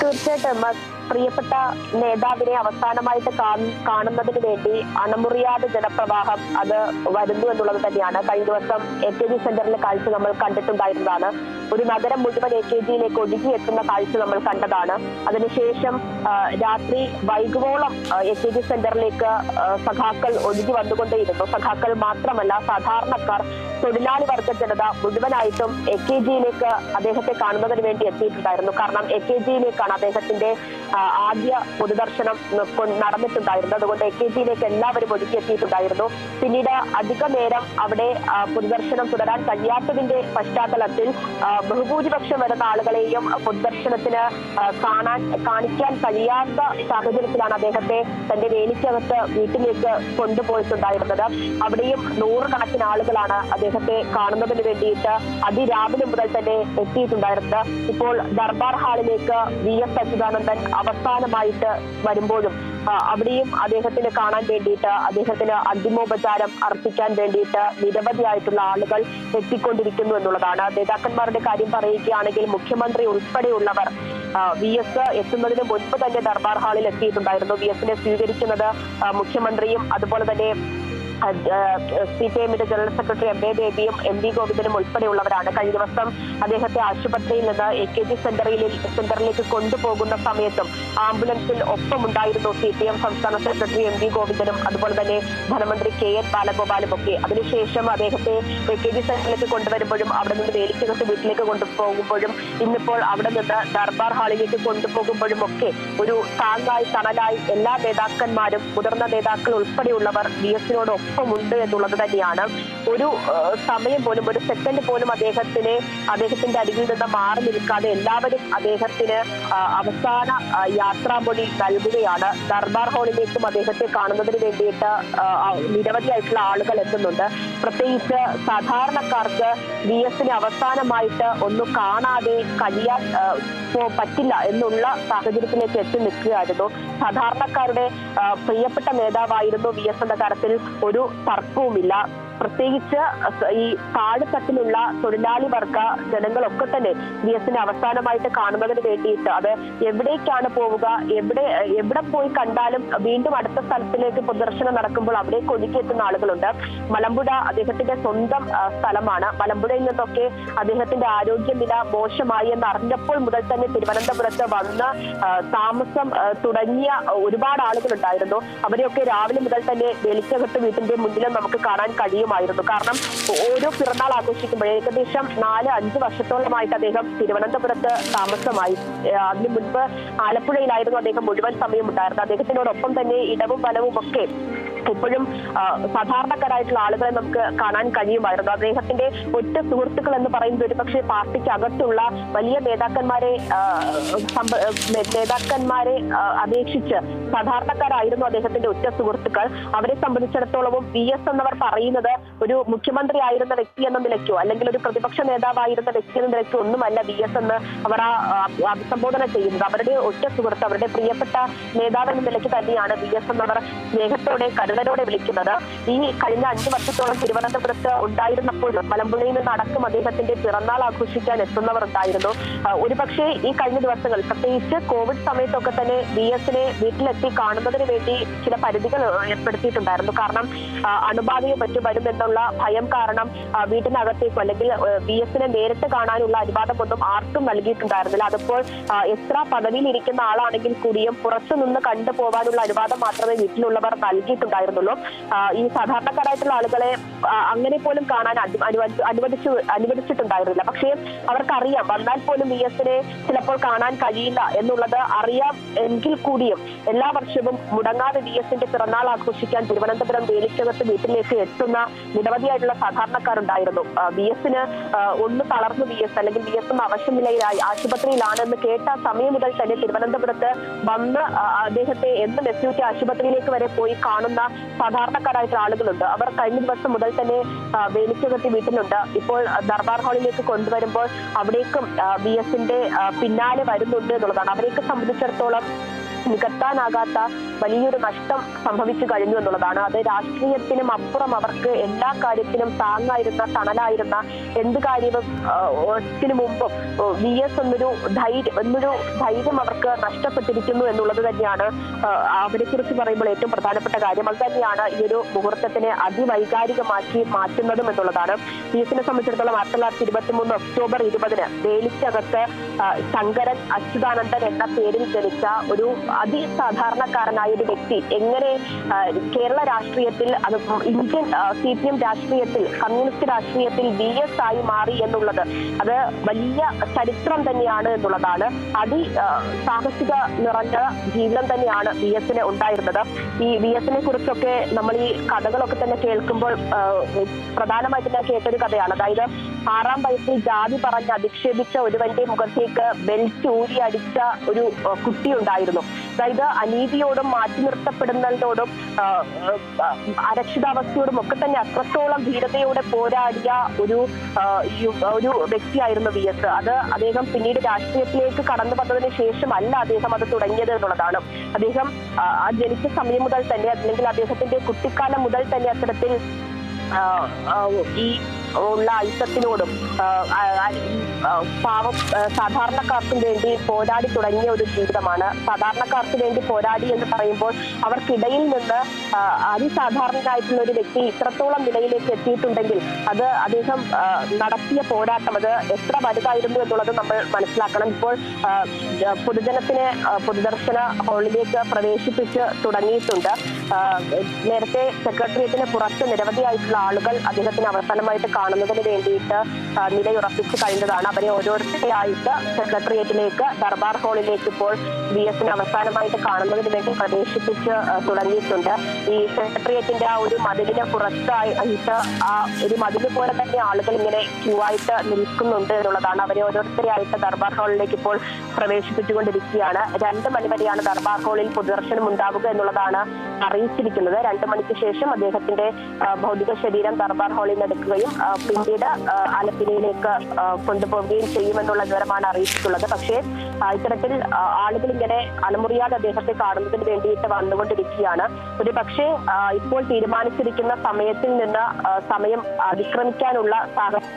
തീർച്ചയായിട്ടും പ്രിയപ്പെട്ട നേതാവിനെ അവസാനമായിട്ട് കാണുന്നതിന് വേണ്ടി അണമുറിയാതെ ജനപ്രവാഹം അത് വരുന്നു എന്നുള്ളത് തന്നെയാണ്. കഴിഞ്ഞ ദിവസം AKG സെന്ററിലെ കാഴ്ച നമ്മൾ കണ്ടിട്ടുണ്ടായിരുന്നതാണ്. ഒരു നഗരം മുഴുവൻ AKGയിലേക്ക് ഒഴുകിയെത്തുന്ന കാഴ്ച നമ്മൾ കണ്ടതാണ്. അതിനുശേഷം രാത്രി വൈകുവോളം AKG സെന്ററിലേക്ക് സഖാക്കൾ ഒഴുകി വന്നുകൊണ്ടേയിരുന്നു. സഖാക്കൾ മാത്രമല്ല, സാധാരണക്കാർ, തൊഴിലാളി വർഗ ജനത മുഴുവനായിട്ടും AKGയിലേക്ക് അദ്ദേഹത്തെ കാണുന്നതിന് വേണ്ടി എത്തിയിട്ടുണ്ടായിരുന്നു. കാരണം AKGയിലേക്കാണ് അദ്ദേഹത്തിന്റെ ആദ്യ പൊതുദർശനം നടന്നിട്ടുണ്ടായിരുന്നത്. അതുകൊണ്ട് AKGയിലേക്ക് എല്ലാവരും ഒഴുകിയെത്തിയിട്ടുണ്ടായിരുന്നു. പിന്നീട് അധിക നേരം അവിടെ പൊതുദർശനം തുടരാൻ കഴിയാത്തതിന്റെ പശ്ചാത്തലത്തിൽ ബഹുഭൂരിപക്ഷം വരുന്ന ആളുകളെയും പൊതുദർശനത്തിന് കാണിക്കാൻ കഴിയാത്ത സാഹചര്യത്തിലാണ് അദ്ദേഹത്തെ തന്റെ വേലിക്കകത്ത് വീട്ടിലേക്ക് കൊണ്ടുപോയിട്ടുണ്ടായിരുന്നത്. അവിടെയും നൂറുകണക്കിന് ആളുകളാണ് അദ്ദേഹത്തെ കാണുന്നതിന് വേണ്ടിയിട്ട് അതിരാവിലെ മുതൽ തന്നെ എത്തിയിട്ടുണ്ടായിരുന്നത്. ഇപ്പോൾ ദർബാർ ഹാളിലേക്ക് VS അച്യുതാനന്ദൻ അവസാനമായിട്ട് വരുമ്പോഴും അവിടെയും അദ്ദേഹത്തിന് കാണാൻ വേണ്ടിയിട്ട്, അദ്ദേഹത്തിന് അന്തിമോപചാരം അർപ്പിക്കാൻ വേണ്ടിയിട്ട് നിരവധിയായിട്ടുള്ള ആളുകൾ എത്തിക്കൊണ്ടിരിക്കുന്നു എന്നുള്ളതാണ്. നേതാക്കന്മാരുടെ കാര്യം പറയുകയാണെങ്കിൽ മുഖ്യമന്ത്രി ഉൾപ്പെടെയുള്ളവർ VS എത്തുന്നതിന് മുൻപ് തന്നെ ദർബാർ ഹാളിൽ എത്തിയിട്ടുണ്ടായിരുന്നു. VSനെ സ്വീകരിക്കുന്നത് മുഖ്യമന്ത്രിയും അതുപോലെ തന്നെ CPIഎമ്മിന്റെ ജനറൽ സെക്രട്ടറി MA ബേബിയും MV ഗോവിന്ദനും ഉൾപ്പെടെയുള്ളവരാണ്. കഴിഞ്ഞ ദിവസം അദ്ദേഹത്തെ ആശുപത്രിയിൽ നിന്ന് AKG സെന്ററിലേക്ക് കൊണ്ടുപോകുന്ന സമയത്തും ആംബുലൻസിൽ ഒപ്പമുണ്ടായിരുന്നു CPM സംസ്ഥാന സെക്രട്ടറി MV ഗോവിന്ദനും അതുപോലെ തന്നെ ധനമന്ത്രി KN ബാലഗോപാലും ഒക്കെ. അതിനുശേഷം അദ്ദേഹത്തെ AKG സെന്ററിലേക്ക് കൊണ്ടുവരുമ്പോഴും അവിടെ നിന്ന് വേലിക്കകത്ത് വീട്ടിലേക്ക് കൊണ്ടുപോകുമ്പോഴും ഇന്നിപ്പോൾ അവിടെ നിന്ന് ദർബാർ ഹാളിലേക്ക് കൊണ്ടുപോകുമ്പോഴും ഒക്കെ ഒരു താങ്ങായി തണലായി എല്ലാ നേതാക്കന്മാരും, മുതിർന്ന നേതാക്കൾ ഉൾപ്പെടെയുള്ളവർ VSനോട് ഒപ്പമുണ്ട് എന്നുള്ളത് തന്നെയാണ്. ഒരു സമയം പോലും, ഒരു സെക്കൻഡ് പോലും അദ്ദേഹത്തിന്റെ അരികിൽ നിന്ന് മാറി നിൽക്കാതെ എല്ലാവരും അദ്ദേഹത്തിന് അവസാന യാത്രാമൊഴി നൽകുകയാണ്. ദർബാർ ഹാളിലേക്കും അദ്ദേഹത്തെ കാണുന്നതിന് വേണ്ടിയിട്ട് നിരവധിയായിട്ടുള്ള ആളുകൾ എത്തുന്നുണ്ട്. പ്രത്യേകിച്ച് സാധാരണക്കാർക്ക് VSനെ അവസാനമായിട്ട് ഒന്നും കാണാതെ കഴിയാൻ പറ്റില്ല എന്നുള്ള സാഹചര്യത്തിലേക്ക് എത്തി നിൽക്കുകയായിരുന്നു. സാധാരണക്കാരുടെ പ്രിയപ്പെട്ട നേതാവായിരുന്നു VS എന്ന കാര്യത്തിൽ ഒരു തർക്കവുമില്ല. പ്രത്യേകിച്ച് ഈ താഴെത്തട്ടിലുള്ള തൊഴിലാളി വർഗ ജനങ്ങളൊക്കെ തന്നെ VSനെ അവസാനമായിട്ട് കാണുന്നതിന് വേണ്ടിയിട്ട്, അത് എവിടേക്കാണ് പോവുക, എവിടെ പോയി കണ്ടാലും വീണ്ടും അടുത്ത സ്ഥലത്തിലേക്ക് പൊതുദർശനം നടക്കുമ്പോൾ അവിടേക്ക് ഒഴുകിയെത്തുന്ന ആളുകളുണ്ട്. മലമ്പുഴ അദ്ദേഹത്തിന്റെ സ്വന്തം സ്ഥലമാണ്. മലമ്പുഴയിൽ നിന്നൊക്കെ അദ്ദേഹത്തിന്റെ ആരോഗ്യനില മോശമായി എന്ന് അറിഞ്ഞപ്പോൾ മുതൽ തന്നെ തിരുവനന്തപുരത്ത് വന്ന് താമസം തുടങ്ങിയ ഒരുപാട് ആളുകളുണ്ടായിരുന്നു. അവരെയൊക്കെ രാവിലെ മുതൽ തന്നെ വെളിച്ചകത്ത് വീട്ടിന്റെ മുന്നിലും നമുക്ക് കാണാൻ കഴിയുമായിരുന്നു. കാരണം ഓരോ പിറന്നാൾ ആഘോഷിക്കുമ്പോൾ ഏകദേശം 4-5 വർഷത്തോളമായിട്ട് അദ്ദേഹം തിരുവനന്തപുരത്ത് താമസമായി. അതിനു മുൻപ് ആലപ്പുഴയിലായിരുന്നു അദ്ദേഹം മുഴുവൻ സമയം ഉണ്ടായിരുന്നത്. അദ്ദേഹത്തിനോടൊപ്പം തന്നെ ഇടവും വലവും ഒക്കെ ഇപ്പോഴും സാധാരണക്കാരായിട്ടുള്ള ആളുകളെ നമുക്ക് കാണാൻ കഴിയുമായിരുന്നു. അദ്ദേഹത്തിന്റെ ഒറ്റ സുഹൃത്തുക്കൾ എന്ന് പറയുന്നത് ഒരു പക്ഷേ പാർട്ടിക്ക് അകത്തുള്ള വലിയ നേതാക്കന്മാരെ അപേക്ഷിച്ച് സാധാരണക്കാരായിരുന്നു അദ്ദേഹത്തിന്റെ ഒറ്റ സുഹൃത്തുക്കൾ. അവരെ സംബന്ധിച്ചിടത്തോളവും VS എന്നവർ പറയുന്നത് ഒരു മുഖ്യമന്ത്രി ആയിരുന്ന വ്യക്തി എന്ന നിലയ്ക്കോ അല്ലെങ്കിൽ ഒരു പ്രതിപക്ഷ നേതാവായിരുന്ന വ്യക്തി എന്ന നിലയ്ക്കോ ഒന്നുമല്ല VS എന്ന് അവർ അഭിസംബോധന ചെയ്യുന്നത്. അവരുടെ ഒറ്റ സുഹൃത്ത്, അവരുടെ പ്രിയപ്പെട്ട നേതാവ് എന്ന നിലയ്ക്ക് തന്നെയാണ് VS എന്നവർ സ്നേഹത്തോടെ കരുതലോടെ വിളിക്കുന്നത്. ഈ കഴിഞ്ഞ 5 വർഷത്തോളം തിരുവനന്തപുരത്ത് ഉണ്ടായിരുന്നപ്പോഴും മലമ്പുഴയിൽ നിന്ന് അടക്കം അദ്ദേഹത്തിന്റെ പിറന്നാൾ ആഘോഷിക്കാൻ എത്തുന്നവർ ഉണ്ടായിരുന്നു. ഒരുപക്ഷെ ഈ കഴിഞ്ഞ ദിവസങ്ങൾ, പ്രത്യേകിച്ച് കോവിഡ് സമയത്തൊക്കെ തന്നെ VSനെ വീട്ടിലെത്തി കാണുന്നതിന് വേണ്ടി ചില പരിധികൾ ഏർപ്പെടുത്തിയിട്ടുണ്ടായിരുന്നു. കാരണം അണുബാധയോ മറ്റു വരുമെന്നുള്ള ഭയം കാരണം വീട്ടിനകത്തേക്കോ അല്ലെങ്കിൽ VSനെ നേരിട്ട് കാണാനുള്ള അനുവാദമൊന്നും ആർക്കും നൽകിയിട്ടുണ്ടായിരുന്നില്ല. അതിപ്പോൾ എത്ര പദവിയിൽ ഇരിക്കുന്ന ആളാണെങ്കിൽ കൂടിയും പുറത്തുനിന്ന് കണ്ടുപോകാനുള്ള അനുവാദം മാത്രമേ വീട്ടിലുള്ളവർ നൽകിയിട്ടുണ്ടായിരുന്നുള്ളൂ. ഈ സാധാരണക്കാരായിട്ടുള്ള ആളുകളെ അങ്ങനെ പോലും കാണാൻ അനുവദിച്ചിട്ടുണ്ടായിരുന്നില്ല. പക്ഷേ അവർക്കറിയാം, വന്നാൽ പോലും VSനെ ചിലപ്പോൾ കാണാൻ കഴിയില്ല എന്നുള്ളത് അറിയാം. എങ്കിൽ കൂടിയും എല്ലാ വർഷവും മുടങ്ങാതെ VSന്റെ പിറന്നാൾ ആഘോഷിക്കാൻ തിരുവനന്തപുരം വേലിക്കകത്ത് വീട്ടിലേക്ക് എത്തുന്ന നിരവധിയായിട്ടുള്ള സാധാരണക്കാരുണ്ടായിരുന്നു. VSന് ഒന്ന് തളർന്നു അല്ലെങ്കിൽ VS ഒന്ന് അവശനിലയിലായി ആശുപത്രിയിലാണെന്ന് കേട്ട സമയം മുതൽ തന്നെ തിരുവനന്തപുരത്ത് വന്ന് അദ്ദേഹത്തെ എന്നും SUT ആശുപത്രിയിലേക്ക് വരെ പോയി കാണുന്ന സാധാരണക്കാരായിട്ടുള്ള ആളുകളുണ്ട്. അവർ കഴിഞ്ഞ ദിവസം മുതൽ മുതൽ തന്നെ വേലിച്ചകത്തി വീട്ടിലുണ്ട്. ഇപ്പോൾ ദർബാർ ഹാളിലേക്ക് കൊണ്ടുവരുമ്പോൾ അവിടേക്കും VS-ന്റെ പിന്നാലെ വരുന്നുണ്ട് എന്നുള്ളതാണ്. അവരെയൊക്കെ സംബന്ധിച്ചിടത്തോളം നികത്താനാകാത്ത വലിയൊരു നഷ്ടം സംഭവിച്ചു കഴിഞ്ഞു എന്നുള്ളതാണ്. അത് രാഷ്ട്രീയത്തിനും അപ്പുറം അവർക്ക് എല്ലാ കാര്യത്തിനും താങ്ങായിരുന്ന, തണലായിരുന്ന, എന്ത് കാര്യവും ത്തിനു മുമ്പും VS എന്നൊരു ധൈര്യം അവർക്ക് നഷ്ടപ്പെട്ടിരിക്കുന്നു എന്നുള്ളത് തന്നെയാണ് അവരെ കുറിച്ച് പറയുമ്പോൾ ഏറ്റവും പ്രധാനപ്പെട്ട കാര്യം. അത് തന്നെയാണ് ഈ ഒരു മുഹൂർത്തത്തിനെ അതിവൈകാരികമാക്കി മാറ്റുന്നതും എന്നുള്ളതാണ്. VS-നെ സംബന്ധിച്ചിടത്തോളം 1923 ഒക്ടോബർ 20 വേലിക്കകത്ത് ശങ്കരൻ അച്യുതാനന്ദൻ എന്ന പേരിൽ ജനിച്ച ഒരു അതിസാധാരണക്കാരനായ ഒരു വ്യക്തി എങ്ങനെ കേരള രാഷ്ട്രീയത്തിൽ, അത് ഇന്ത്യൻ CPM രാഷ്ട്രീയത്തിൽ, കമ്മ്യൂണിസ്റ്റ് രാഷ്ട്രീയത്തിൽ VS ആയി മാറി എന്നുള്ളത് അത് വലിയ ചരിത്രം തന്നെയാണ് എന്നുള്ളതാണ്. സാഹസിക നിറഞ്ഞ ജീവിതം തന്നെയാണ് VS-ന് ഉണ്ടായിരുന്നത്. ഈ VS-നെ കുറിച്ചൊക്കെ നമ്മൾ ഈ കഥകളൊക്കെ തന്നെ കേൾക്കുമ്പോൾ പ്രധാനമായിട്ട് ഞാൻ കേട്ടൊരു കഥയാണ്. അതായത് 6-ാം വയസ്സിൽ ജാതി പറഞ്ഞ് അധിക്ഷേപിച്ച ഒരുവന്റെ മുഖത്തേക്ക് ബെൽറ്റ് ഊരി അടിച്ച ഒരു കുട്ടി ഉണ്ടായിരുന്നു. അതായത് അനീതിയോടും മാറ്റി നിർത്തപ്പെടുന്നതോടും അരക്ഷിതാവസ്ഥയോടും ഒക്കെ തന്നെ അത്രത്തോളം ധീരതയോടെ പോരാടിയ ഒരു വ്യക്തിയായിരുന്നു VS. അദ്ദേഹം പിന്നീട് രാഷ്ട്രീയത്തിലേക്ക് കടന്നു വന്നതിന് ശേഷമല്ല അദ്ദേഹം അത് തുടങ്ങിയത് എന്നുള്ളതാണ്. അദ്ദേഹം ജനിച്ച സമയം മുതൽ തന്നെ, അല്ലെങ്കിൽ അദ്ദേഹത്തിന്റെ കുട്ടിക്കാലം മുതൽ തന്നെ അത്തരത്തിൽ ഈ ഉള്ള ഐക്യത്തിനോടും സാധാരണക്കാർക്കും വേണ്ടി പോരാടി തുടങ്ങിയ ഒരു ജീവിതമാണ്. സാധാരണക്കാർക്ക് വേണ്ടി പോരാടി എന്ന് പറയുമ്പോൾ അവർക്കിടയിൽ നിന്ന് അതിസാധാരണനായിട്ടുള്ള ഒരു വ്യക്തി ഇത്രത്തോളം നിലയിലേക്ക് എത്തിയിട്ടുണ്ടെങ്കിൽ അത് അദ്ദേഹം നടത്തിയ പോരാട്ടം അത് എത്ര വലുതായിരുന്നു എന്നുള്ളത് നമ്മൾ മനസ്സിലാക്കണം. ഇപ്പോൾ പൊതുദർശന ഹാളിലേക്ക് പ്രവേശിപ്പിച്ച് തുടങ്ങിയിട്ടുണ്ട്. നേരത്തെ സെക്രട്ടേറിയറ്റിന് പുറത്ത് നിരവധിയായിട്ടുള്ള ആളുകൾ അദ്ദേഹത്തിന് അവസാനമായിട്ട് കാണുന്നതിന് വേണ്ടിയിട്ട് നിലയുറപ്പിച്ച് കഴിഞ്ഞതാണ്. അവരെ ഓരോരുത്തരെയായിട്ട് സെക്രട്ടേറിയറ്റിലേക്ക്, ദർബാർ ഹാളിലേക്ക് ഇപ്പോൾ VS-നെ അവസാനമായിട്ട് കാണുന്നതിന് വേണ്ടി പ്രവേശിപ്പിച്ച് തുടങ്ങിയിട്ടുണ്ട്. ഈ സെക്രട്ടേറിയറ്റിന്റെ ആ ഒരു മതിലിന് പുറത്തായിട്ട് ആ ഒരു മതില് പോലെ തന്നെ ആളുകൾ ഇങ്ങനെ ക്യൂ ആയിട്ട് നിൽക്കുന്നുണ്ട് എന്നുള്ളതാണ്. അവരെ ഓരോരുത്തരെയായിട്ട് ദർബാർ ഹാളിലേക്ക് ഇപ്പോൾ പ്രവേശിപ്പിച്ചുകൊണ്ടിരിക്കുകയാണ്. 2 മണി വരെയാണ് ദർബാർ ഹാളിൽ പൊതുദർശനം ഉണ്ടാവുക എന്നുള്ളതാണ് അറിയിച്ചിരിക്കുന്നത്. 2 മണിക്ക് ശേഷം അദ്ദേഹത്തിന്റെ ഭൗതിക ശരീരം ദർബാർ ഹാളിൽ നിന്ന് എടുക്കുകയും പിന്നീട് ആലപ്പുഴയിലേക്ക് കൊണ്ടുപോവുകയും ചെയ്യുമെന്നുള്ള വിവരമാണ് അറിയിച്ചിട്ടുള്ളത്. പക്ഷേ ഇത്തരത്തിൽ ആളുകൾ ഇങ്ങനെ അലമുറിയാതെ അദ്ദേഹത്തെ കാണുന്നതിന് വേണ്ടിയിട്ട് വന്നുകൊണ്ടിരിക്കുകയാണ്. ഒരു പക്ഷേ ഇപ്പോൾ തീരുമാനിച്ചിരിക്കുന്ന സമയത്തിൽ നിന്ന് സമയം അതിക്രമിക്കാനുള്ള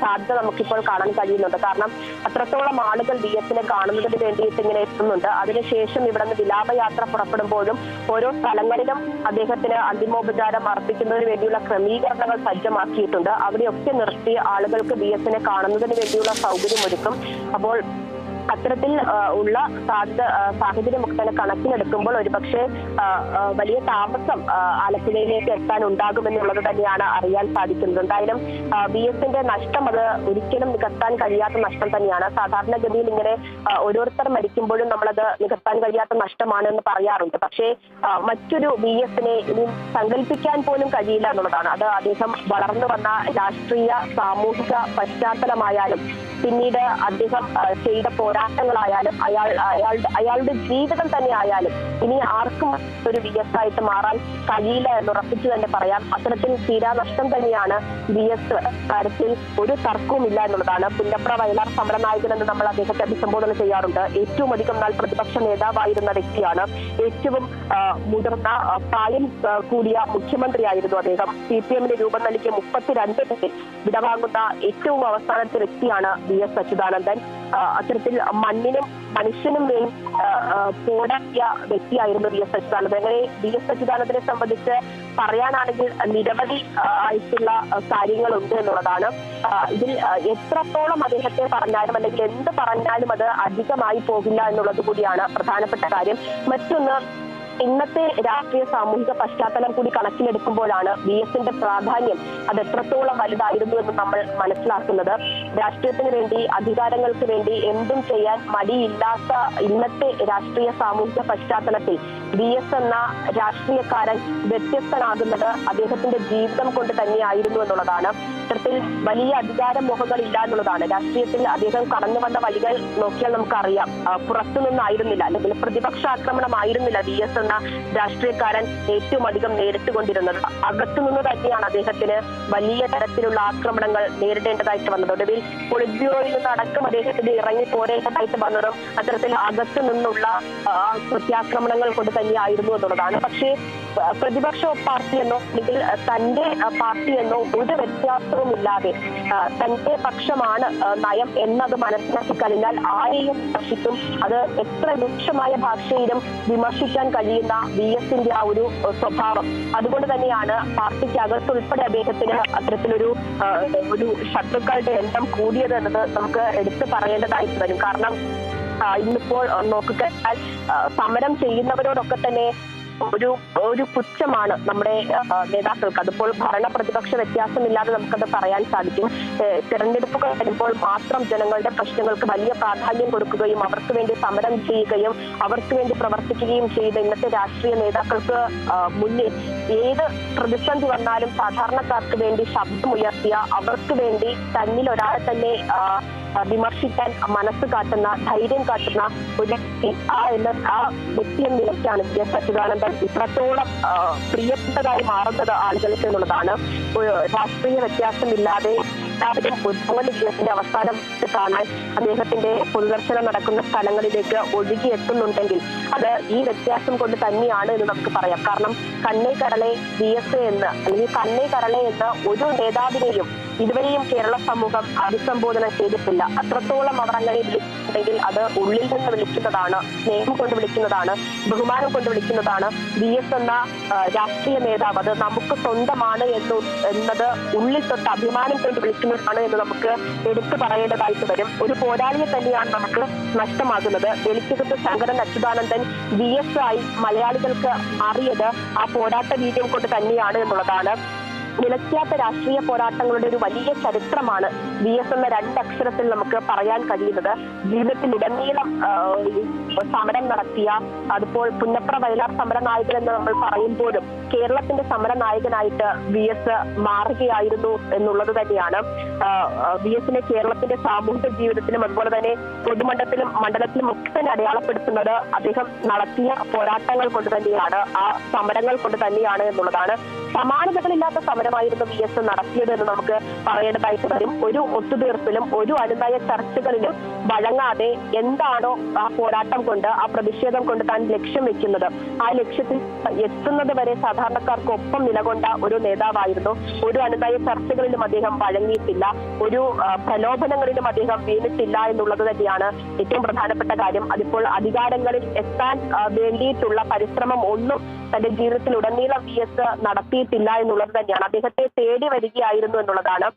സാധ്യത നമുക്കിപ്പോൾ കാണാൻ കഴിയുന്നുണ്ട്. കാരണം അത്രത്തോളം ആളുകൾ VS-നെ കാണുന്നതിന് വേണ്ടിയിട്ട് ഇങ്ങനെ എത്തുന്നുണ്ട്. അതിനുശേഷം ഇവിടെ നിന്ന് വിലാപയാത്ര പുറപ്പെടുമ്പോഴും ഓരോ സ്ഥലങ്ങളിലും അദ്ദേഹത്തിന് അന്തിമോപചാരം അർപ്പിക്കുന്നതിന് വേണ്ടിയുള്ള ക്രമീകരണങ്ങൾ സജ്ജമാക്കിയിട്ടുണ്ട്. അവിടെയൊക്കെ നിർത്തി ആളുകൾക്ക് VS-നെ കാണുന്നതിന് വേണ്ടിയുള്ള സൗകര്യം ഒരുക്കും. അപ്പോൾ അത്തരത്തിൽ ഉള്ള സാഹചര്യമൊക്കെ തന്നെ കണക്കിലെടുക്കുമ്പോൾ ഒരുപക്ഷെ വലിയ താമസം ആലപ്പുഴയിലേക്ക് എത്താൻ ഉണ്ടാകുമെന്നുള്ളത് തന്നെയാണ് അറിയാൻ സാധിക്കുന്നത്. എന്തായാലും VS-ന്റെ നഷ്ടം അത് ഒരിക്കലും നികത്താൻ കഴിയാത്ത നഷ്ടം തന്നെയാണ്. സാധാരണഗതിയിൽ ഇങ്ങനെ ഓരോരുത്തർ മരിക്കുമ്പോഴും നമ്മളത് നികത്താൻ കഴിയാത്ത നഷ്ടമാണ് എന്ന് പറയാറുണ്ട്. പക്ഷേ മറ്റൊരു VS-നെ ഇനി സങ്കല്പിക്കാൻ പോലും കഴിയില്ല എന്നുള്ളതാണ്. അത് അദ്ദേഹം വളർന്നു വന്ന രാഷ്ട്രീയ സാമൂഹിക പശ്ചാത്തലമായാലും പിന്നീട് അദ്ദേഹം ചെയ്ത പോരാട്ടങ്ങളായാലും അയാളുടെ ജീവിതം തന്നെ ആയാലും ഇനി ആർക്കും ഒരു VS ആയിട്ട് മാറാൻ കഴിയില്ല എന്ന് ഉറപ്പിച്ചു തന്നെ പറയാം. അത്തരത്തിൽ തീരാനഷ്ടം തന്നെയാണ് VS. കാര്യത്തിൽ ഒരു തർക്കവുമില്ല എന്നുള്ളതാണ്. പുന്നപ്ര വയലാർ സമരനായകൻ എന്ന് നമ്മൾ അദ്ദേഹത്തെ അഭിസംബോധന ചെയ്യാറുണ്ട്. ഏറ്റവും അധികം നാൾ പ്രതിപക്ഷ നേതാവായിരുന്ന വ്യക്തിയാണ്. ഏറ്റവും മുതിർന്ന പ്രായം കൂടിയ മുഖ്യമന്ത്രിയായിരുന്നു അദ്ദേഹം. CPM-ന് രൂപം നൽകിയ 32 വിടവാങ്ങുന്ന ഏറ്റവും അവസാനത്തെ വ്യക്തിയാണ് VS അച്യുതാനന്ദൻ. അത്തരത്തിൽ മണ്ണിനും മനുഷ്യനും വേണ്ടി പോരാടിയ വ്യക്തിയായിരുന്നു VS അച്യുതാനന്ദൻ. അങ്ങനെ VS അച്യുതാനന്ദനെ സംബന്ധിച്ച് പറയാനാണെങ്കിൽ നിരവധി ആയിട്ടുള്ള കാര്യങ്ങളുണ്ട് എന്നുള്ളതാണ്. ഇതിൽ എത്രത്തോളം അദ്ദേഹത്തെ പറഞ്ഞാലും അല്ലെങ്കിൽ എന്ത് പറഞ്ഞാലും അത് അധികമായി പോകില്ല എന്നുള്ളത് കൂടിയാണ് പ്രധാനപ്പെട്ട കാര്യം. മറ്റൊന്ന്, ഇന്നത്തെ രാഷ്ട്രീയ സാമൂഹിക പശ്ചാത്തലം കൂടി കണക്കിലെടുക്കുമ്പോഴാണ് VS-ന്റെ പ്രാധാന്യം അത് എത്രത്തോളം വലുതായിരുന്നു എന്ന് നമ്മൾ മനസ്സിലാക്കുന്നത്. രാഷ്ട്രീയത്തിന് വേണ്ടി, അധികാരങ്ങൾക്ക് വേണ്ടി എന്തും ചെയ്യാൻ മടിയില്ലാത്ത ഇന്നത്തെ രാഷ്ട്രീയ സാമൂഹിക പശ്ചാത്തലത്തിൽ VS എന്ന രാഷ്ട്രീയക്കാരൻ വ്യത്യസ്തനാകുന്നത് അദ്ദേഹത്തിന്റെ ജീവിതം കൊണ്ട് തന്നെയായിരുന്നു എന്നുള്ളതാണ്. ഇത്തരത്തിൽ വലിയ അധികാരമോഹങ്ങൾ ഇല്ല എന്നുള്ളതാണ്. രാഷ്ട്രീയത്തിൽ അദ്ദേഹം കടന്നു വന്ന വഴികൾ നോക്കിയാൽ നമുക്കറിയാം. പുറത്തുനിന്നായിരുന്നില്ല, അല്ലെങ്കിൽ പ്രതിപക്ഷ ആക്രമണമായിരുന്നില്ല VS എന്ന എന്ന രാഷ്ട്രീയക്കാരൻ ഏറ്റവും അധികം നേരിട്ടുകൊണ്ടിരുന്നത്. അകത്തുനിന്ന് തന്നെയാണ് അദ്ദേഹത്തിന് വലിയ തരത്തിലുള്ള ആക്രമണങ്ങൾ നേരിടേണ്ടതായിട്ട് വന്നത്. ഒടുവിൽ പൊളിറ്റ് ബ്യൂറോയിൽ നിന്ന് അടക്കം അദ്ദേഹത്തിന് ഇറങ്ങി പോരേണ്ടതായിട്ട് വന്നതും അത്തരത്തിൽ അകത്തു നിന്നുള്ള പ്രത്യാക്രമണങ്ങൾ കൊണ്ട് തന്നെയായിരുന്നു എന്നുള്ളതാണ്. പക്ഷേ പ്രതിപക്ഷ പാർട്ടി എന്നോ അല്ലെങ്കിൽ തന്റെ പാർട്ടി എന്നോ ഒരു വ്യത്യാസവുമില്ലാതെ തന്റെ പക്ഷമാണ് നയം എന്നത് മനസ്സിലാക്കി കഴിഞ്ഞാൽ ആരെയും വിമർശിക്കും. അത് എത്ര രൂക്ഷമായ ഭാഷയിലും വിമർശിക്കാൻ കഴിയുന്ന VS-ന്റെ ആ ഒരു സ്വഭാവം. അതുകൊണ്ട് തന്നെയാണ് പാർട്ടിക്ക് അകത്തുൾപ്പെടെ അദ്ദേഹത്തിന് അത്തരത്തിലൊരു ശത്രുക്കളുടെ എണ്ണം കൂടിയത് എന്നത് നമുക്ക് എടുത്തു പറയേണ്ടതായിട്ട് വരും. കാരണം ഇന്നിപ്പോൾ നോക്കുകയാൽ സമരം ചെയ്യുന്നവരോടൊക്കെ തന്നെ ഒരു പുച്ഛമാണ് നമ്മുടെ നേതാക്കൾക്ക്. അതിപ്പോൾ ഭരണ പ്രതിപക്ഷ വ്യത്യാസമില്ലാതെ നമുക്കത് പറയാൻ സാധിക്കും. തെരഞ്ഞെടുപ്പുകൾ വരുമ്പോൾ മാത്രം ജനങ്ങളുടെ പ്രശ്നങ്ങൾക്ക് വലിയ പ്രാധാന്യം കൊടുക്കുകയും അവർക്ക് വേണ്ടി സമരം ചെയ്യുകയും അവർക്ക് വേണ്ടി പ്രവർത്തിക്കുകയും ചെയ്ത ഇന്നത്തെ രാഷ്ട്രീയ നേതാക്കൾക്ക് മുന്നിൽ ഏത് പ്രതിസന്ധി വന്നാലും സാധാരണക്കാർക്ക് വേണ്ടി ശബ്ദമുയർത്തിയ, അവർക്ക് വേണ്ടി തന്നിൽ ഒരാളെ തന്നെ വിമർശിക്കാൻ മനസ്സ് കാട്ടുന്ന, ധൈര്യം കാട്ടുന്ന ഒരു വ്യക്തി, ആ വ്യക്തി എന്ന നിലയ്ക്കാണ് VS അച്യുതാനന്ദൻ ഇത്രത്തോളം പ്രിയപ്പെട്ടതായി മാറുന്നത് ആളുകൾക്ക് എന്നുള്ളതാണ്. രാഷ്ട്രീയ വ്യത്യാസമില്ലാതെ എല്ലാവരും ഒരുപോലെ VS-ന്റെ അവസാനം കാണാൻ അദ്ദേഹത്തിന്റെ പൊതുദർശനം നടക്കുന്ന സ്ഥലങ്ങളിലേക്ക് ഒഴുകി എത്തുന്നുണ്ടെങ്കിൽ അത് ഈ വ്യത്യാസം കൊണ്ട് തന്നെയാണ് എന്ന് നമുക്ക് പറയാം. കാരണം കണ്ണേ കരളെ VS എന്ന് അല്ലെങ്കിൽ കണ്ണേ കരളെ എന്ന ഒരു നേതാവിനെയും ഇതുവരെയും കേരള സമൂഹം അഭിസംബോധന ചെയ്തിട്ടില്ല. അത്രത്തോളം അവർ അങ്ങനെ വിളിച്ചിട്ടുണ്ടെങ്കിൽ അത് ഉള്ളിൽ നിന്ന് വിളിക്കുന്നതാണ്, സ്നേഹം കൊണ്ട് വിളിക്കുന്നതാണ്, ബഹുമാനം കൊണ്ട് വിളിക്കുന്നതാണ്. VS എന്ന രാഷ്ട്രീയ നേതാവ് അത് നമുക്ക് സ്വന്തമാണ് എന്നത് ഉള്ളിൽ തൊട്ട് അഭിമാനം കൊണ്ട് വിളിക്കുന്നതാണ് എന്ന് നമുക്ക് എടുത്തു പറയേണ്ടതായിട്ട് വരും. ഒരു പോരാളിയെ തന്നെയാണ് നമുക്ക് നഷ്ടമാകുന്നത്. വെളിച്ചകത്ത് ശങ്കരൻ അച്യുതാനന്ദൻ VS ആയി മലയാളികൾക്ക് മാറിയത് ആ പോരാട്ട വീര്യം കൊണ്ട് തന്നെയാണ് എന്നുള്ളതാണ്. നിലയ്ക്കാത്ത രാഷ്ട്രീയ പോരാട്ടങ്ങളുടെ ഒരു വലിയ ചരിത്രമാണ് VS എന്ന രണ്ടക്ഷരത്തിൽ നമുക്ക് പറയാൻ കഴിയുന്നത്. ജീവിതത്തിലുടനീളം സമരം നടത്തിയ, അതിപ്പോൾ പുന്നപ്ര വയലാർ സമര നായകൻ എന്ന് നമ്മൾ പറയുമ്പോഴും കേരളത്തിന്റെ സമര നായകനായിട്ട് VS മാറുകയായിരുന്നു എന്നുള്ളത് തന്നെയാണ്. VS-നെ കേരളത്തിന്റെ സാമൂഹിക ജീവിതത്തിലും അതുപോലെ തന്നെ മണ്ഡലത്തിലും ഒക്കെ തന്നെ അടയാളപ്പെടുത്തുന്നത് അദ്ദേഹം നടത്തിയ പോരാട്ടങ്ങൾ കൊണ്ട് തന്നെയാണ്, ആ സമരങ്ങൾ കൊണ്ട് തന്നെയാണ് എന്നുള്ളതാണ്. സമാനതകളില്ലാത്ത സമരമായിരുന്നു VS നടത്തിയത് എന്ന് നമുക്ക് പറയേണ്ടതായിട്ട് വരും. ഒരു ഒത്തുതീർപ്പിലും ഒരു അനുനയ ചർച്ചകളിലും വഴങ്ങാതെ എന്താണോ ആ പോരാട്ടം കൊണ്ട്, ആ പ്രതിഷേധം കൊണ്ട് താൻ ലക്ഷ്യം വെക്കുന്നത്, ആ ലക്ഷ്യത്തിൽ എത്തുന്നത് വരെ സാധാരണക്കാർക്ക് ഒപ്പം നിലകൊണ്ട ഒരു നേതാവായിരുന്നു. ഒരു അനുനയ ചർച്ചകളിലും അദ്ദേഹം വഴങ്ങിയിട്ടില്ല, ഒരു പ്രലോഭനങ്ങളിലും അദ്ദേഹം വീണിട്ടില്ല എന്നുള്ളത് തന്നെയാണ് ഏറ്റവും പ്രധാനപ്പെട്ട കാര്യം. അതിപ്പോൾ അധികാരങ്ങളിൽ എത്താൻ വേണ്ടിയിട്ടുള്ള പരിശ്രമം ഒന്നും തന്റെ ജീവിതത്തിൽ ഉടനീളം VS നടത്തിയിട്ടില്ല എന്നുള്ളത് തന്നെയാണ്. അദ്ദേഹത്തെ തേടി വരികയായിരുന്നു എന്നുള്ളതാണ്.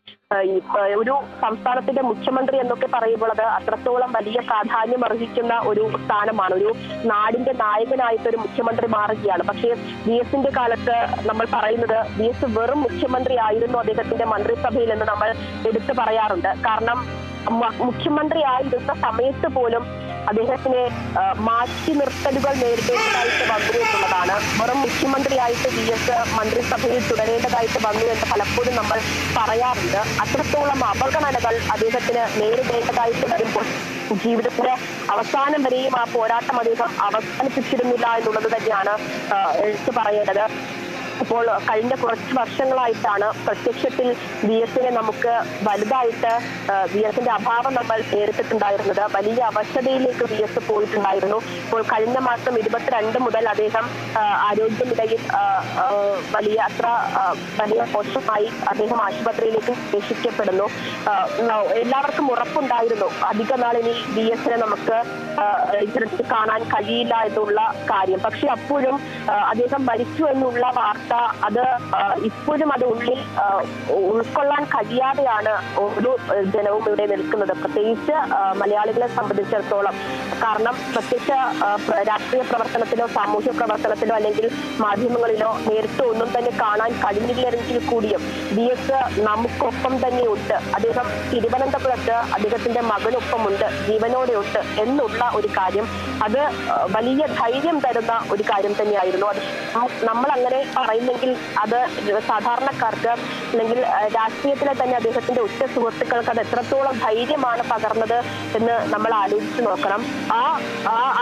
ഒരു സംസ്ഥാനത്തിന്റെ മുഖ്യമന്ത്രി എന്നൊക്കെ പറയുമ്പോൾ അത് അത്രത്തോളം വലിയ പ്രാധാന്യം അർഹിക്കുന്ന ഒരു സ്ഥാനമാണ്. ഒരു നാടിന്റെ നായകനായിട്ട് ഒരു മുഖ്യമന്ത്രി മാറുകയാണ്. പക്ഷേ VS-ന്റെ കാലത്ത് നമ്മൾ പറയുന്നത് VS വെറും മുഖ്യമന്ത്രി ആയിരുന്നു അദ്ദേഹത്തിന്റെ മന്ത്രിസഭയിൽ എന്ന് നമ്മൾ എടുത്തു പറയാറുണ്ട്. കാരണം മുഖ്യമന്ത്രി ആയിരുന്ന സമയത്ത് പോലും അദ്ദേഹത്തിന് മാറ്റി നിർത്തലുകൾ നേരിടേണ്ടതായിട്ട് വന്നു എന്നുള്ളതാണ്. വെറും മുഖ്യമന്ത്രിയായിട്ട് VS മന്ത്രിസഭയിൽ തുടരേണ്ടതായിട്ട് വന്നു എന്ന് പലപ്പോഴും നമ്മൾ പറയാറുണ്ട്. അത്രത്തോളം അവഗണനകൾ അദ്ദേഹത്തിന് നേരിടേണ്ടതായിട്ട് വരുമ്പോൾ ജീവിതത്തിന് അവസാനം വരെയും ആ പോരാട്ടം അദ്ദേഹം അവസാനിപ്പിച്ചിരുന്നില്ല എന്നുള്ളത് തന്നെയാണ് എടുത്തു പറയേണ്ടത്. ഇപ്പോൾ കഴിഞ്ഞ കുറച്ച് വർഷങ്ങളായിട്ടാണ് പ്രത്യക്ഷത്തിൽ VS-നെ നമുക്ക് വലുതായിട്ട് VS-ന്റെ അഭാവം നമ്മൾ നേരിട്ടിട്ടുണ്ടായിരുന്നത്. വലിയ അവശതയിലേക്ക് VS പോയിട്ടുണ്ടായിരുന്നു. ഇപ്പോൾ കഴിഞ്ഞ മാസം 22 മുതൽ അദ്ദേഹം ആരോഗ്യനിലയിൽ വലിയ മോശമായി അദ്ദേഹം ആശുപത്രിയിലേക്ക് പ്രവേശിക്കപ്പെടുന്നു. എല്ലാവർക്കും ഉറപ്പുണ്ടായിരുന്നു അധിക നാൾ ഇനി VS-നെ നമുക്ക് ഇത്തരത്തിൽ കാണാൻ കഴിയില്ല എന്നുള്ള കാര്യം. പക്ഷെ അപ്പോഴും അദ്ദേഹം മരിച്ചു എന്നുള്ള വാർത്ത അത് ഇപ്പോഴും അത് ഉള്ളിൽ ഉൾക്കൊള്ളാൻ കഴിയാതെയാണ് ഓരോ ജനവും ഇവിടെ നിൽക്കുന്നത്, പ്രത്യേകിച്ച് മലയാളികളെ സംബന്ധിച്ചിടത്തോളം. കാരണം പ്രത്യക്ഷ രാഷ്ട്രീയ പ്രവർത്തനത്തിലോ സാമൂഹ്യ പ്രവർത്തനത്തിലോ അല്ലെങ്കിൽ മാധ്യമങ്ങളിലോ നേരിട്ട് ഒന്നും തന്നെ കാണാൻ കഴിഞ്ഞില്ലെങ്കിൽ കൂടിയും VS നമുക്കൊപ്പം തന്നെ ഉണ്ട്. അദ്ദേഹം തിരുവനന്തപുരത്ത് അദ്ദേഹത്തിന്റെ മകനൊപ്പമുണ്ട്, ജീവനോടെ ഉണ്ട് എന്നുള്ള ഒരു കാര്യം അത് വലിയ ധൈര്യം തരുന്ന ഒരു കാര്യം തന്നെയായിരുന്നു. അത് നമ്മൾ അങ്ങനെ പറയുന്നെങ്കിൽ അത് സാധാരണക്കാർക്ക് അല്ലെങ്കിൽ രാഷ്ട്രീയത്തിലെ തന്നെ അദ്ദേഹത്തിന്റെ ഉറ്റ സുഹൃത്തുക്കൾക്ക് അത് എത്രത്തോളം ധൈര്യമാണ് പകർന്നത് എന്ന് നമ്മൾ ആലോചിച്ച് നോക്കണം.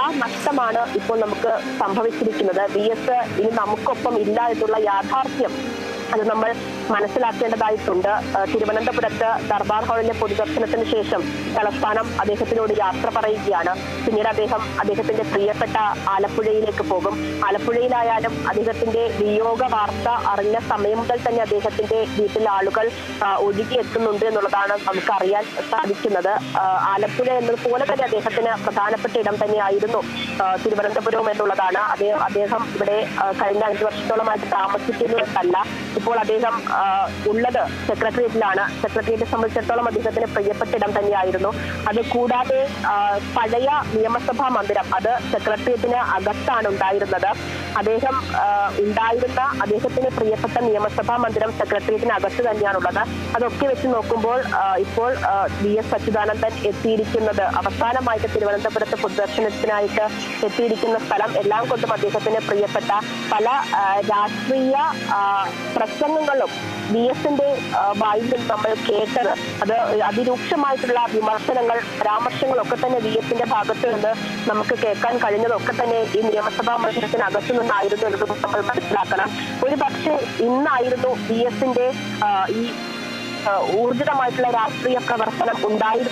ആ നഷ്ടമാണ് ഇപ്പോൾ നമുക്ക് സംഭവിച്ചിരിക്കുന്നത്. VS ഇനി നമുക്കൊപ്പം ഇല്ല എന്നുള്ള യാഥാർത്ഥ്യം അത് നമ്മൾ മനസ്സിലാക്കേണ്ടതായിട്ടുണ്ട്. തിരുവനന്തപുരത്ത് ദർബാർ ഹാളിലെ പൊതുദർശനത്തിന് ശേഷം തലസ്ഥാനം അദ്ദേഹത്തിനോട് യാത്ര പറയുകയാണ്. പിന്നീട് അദ്ദേഹത്തിന്റെ പ്രിയപ്പെട്ട ആലപ്പുഴയിലേക്ക് പോകും. ആലപ്പുഴയിലായാലും അദ്ദേഹത്തിന്റെ വിയോഗ വാർത്ത അറിഞ്ഞ സമയം മുതൽ തന്നെ അദ്ദേഹത്തിന്റെ വീട്ടിൽ ആളുകൾ ഒഴുകിയെത്തുന്നുണ്ട് എന്നുള്ളതാണ് നമുക്ക് അറിയാൻ സാധിക്കുന്നത്. ആലപ്പുഴ എന്നതുപോലെ തന്നെ അദ്ദേഹത്തിന് പ്രധാനപ്പെട്ട ഇടം തന്നെയായിരുന്നു തിരുവനന്തപുരം എന്നുള്ളതാണ്. അദ്ദേഹം ഇവിടെ കഴിഞ്ഞ 5 വർഷത്തോളമായിട്ട് താമസിക്കുന്നതല്ല. ഇപ്പോൾ അദ്ദേഹം ഉള്ളത് സെക്രട്ടേറിയറ്റിലാണ്. സെക്രട്ടേറിയറ്റിനെ സംബന്ധിച്ചിടത്തോളം അദ്ദേഹത്തിന് പ്രിയപ്പെട്ട ഇടം തന്നെയായിരുന്നു. അത് കൂടാതെ പഴയ നിയമസഭാ മന്ദിരം അത് സെക്രട്ടേറിയറ്റിന് അകത്താണ് ഉണ്ടായിരുന്നത്. അദ്ദേഹത്തിന് പ്രിയപ്പെട്ട നിയമസഭാ മന്ദിരം സെക്രട്ടേറിയറ്റിന് അകത്ത് തന്നെയാണുള്ളത്. അതൊക്കെ വെച്ച് നോക്കുമ്പോൾ ഇപ്പോൾ VS അച്യുതാനന്ദൻ എത്തിയിരിക്കുന്നത് അവസാനമായിട്ട് തിരുവനന്തപുരത്ത് പൊതുദർശനത്തിനായിട്ട് എത്തിയിരിക്കുന്ന സ്ഥലം എല്ലാം കൊണ്ടും അദ്ദേഹത്തിന് പ്രിയപ്പെട്ട പല രാഷ്ട്രീയ പ്രസംഗങ്ങളും VSന്റെ വായിൽ നിന്ന് നമ്മൾ കേട്ടത് അത് അതിരൂക്ഷമായിട്ടുള്ള വിമർശനങ്ങൾ പരാമർശങ്ങളൊക്കെ തന്നെ VSന്റെ ഭാഗത്ത് നിന്ന് നമുക്ക് കേൾക്കാൻ കഴിഞ്ഞതൊക്കെ തന്നെ ഈ നിയമസഭാ മന്ദിരത്തിനകത്തു നിന്നായിരുന്നു എന്നത് നമ്മൾ മനസ്സിലാക്കണം. ഒരു പക്ഷേ ഇന്നായിരുന്നു VSന്റെ ഈ ഊർജിതമായിട്ടുള്ള രാഷ്ട്രീയ പ്രവർത്തനം ഉണ്ടായിരുന്നത്